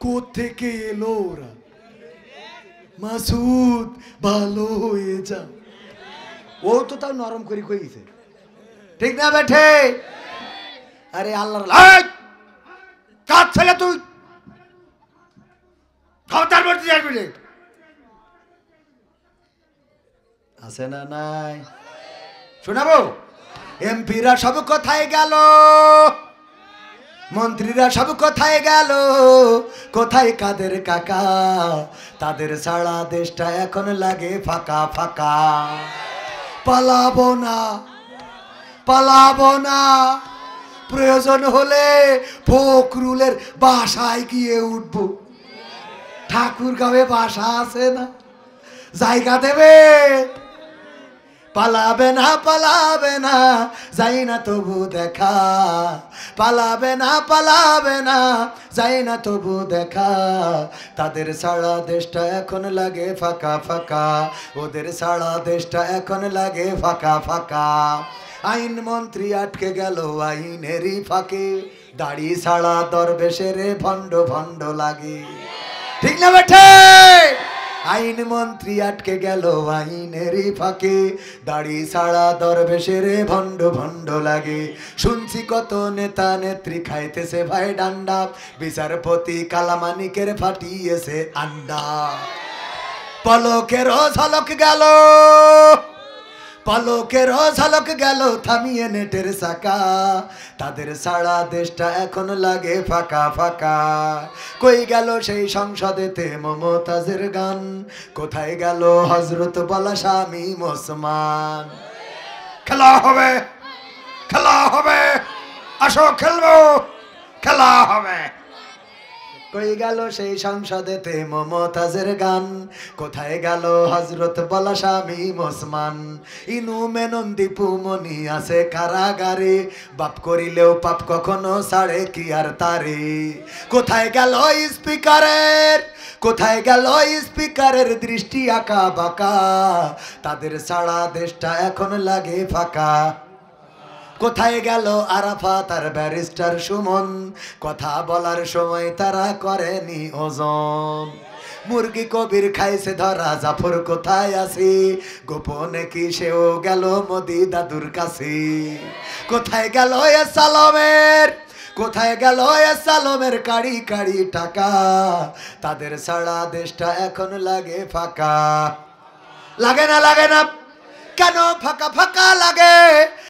কোত্থেকে এলো ওরা? মাসুদ ভালো হয়ে যা। ও তো তাও নরম করে কইছে, ঠিক না বেঠে? আরে আল্লাহর কাজ ছেলে তুই খবরদার বলতে যাবি রে। আছে না নাই? শোনাবো? এমপিরা সব কোথায় গেল, মন্ত্রীরা সব কোথায় গেল, কোথায় কাদের কাকা? তাদের ছাড়া দেশটা এখন লাগে ফাঁকা ফাঁকা। পালাবো না, পালাবো না, প্রয়োজন হলে ফখরুলের বাসায় গিয়ে উঠবো। ঠাকুরগাঁওয়ে বাসা আছে না, জায়গা দেবে? পালাবে না, পালাবে না, যাই না তবু দেখা। পালাবে না, পালাবে না, যাই না তবু দেখা। তাদের ছাড়া দেশটা এখন লাগে ফাঁকা ফাঁকা, ওদের ছাড়া দেশটা এখন লাগে ফাঁকা ফাঁকা। আইন মন্ত্রী আটকে গেল আইনেরই ফাঁকে, দাড়ি ছাড়া দরবেশের ভণ্ড ভণ্ড লাগে, ঠিক না বেঠে? আইন মন্ত্রী আটকে গেল আইনেরই ফাঁকে, দাড়ি ছাড়া দরবেশের ভণ্ড ভণ্ড লাগে। শুনছি কত নেতা নেত্রী খাইতেছে ভাই ডান্ডা, বিচারপতি কালামানিকের ফাটিয়েছে আন্ডা। পলকেরও ঝলক গেল, পলকেরও ঝলক গেল থামিয়ে নেটের চাকা। তাদের ছাড়া দেশটা এখন লাগে ফাঁকা ফাঁকা। কই গেল সেই সংসদেতে মমতাজের গান, কোথায় গেল হজরত বলা স্বামী ওসমান? খেলা হবে, খেলা হবে, আসো খেলবো, খেলা হবে। কই গেল সেই সংসদেতে মমতাজের গান, কোথায় গেল হজরত বলা স্বামী ওসমান? ইনু মেনন দীপু মনি আছে কারাগারে, বাপ করিলেও পাপ কখনো ছাড়ে কি আর তারে? কোথায় গেল স্পিকারের, কোথায় গেল স্পিকারের দৃষ্টি আঁকা বাঁকা? তাদের ছাড়া দেশটা এখন লাগে ফাঁকা। কোথায় গেল আরাফাত আর ব্যারিস্টার সুমন? কথা বলার সময় তারা করেনি ওজন। মুরগি কবির খাইছে ধরা, জাফর কোথায় আছে? গোপনে কি সেও গেল মোদি দাদুর কাছে? কোথায় গেল এ সালামের, কোথায় গেল এ সালামের কাড়ি কাড়ি টাকা? তাদের ছাড়া দেশটা এখন লাগে ফাঁকা। লাগে না, লাগে না, কেন ফাঁকা ফাঁকা লাগে?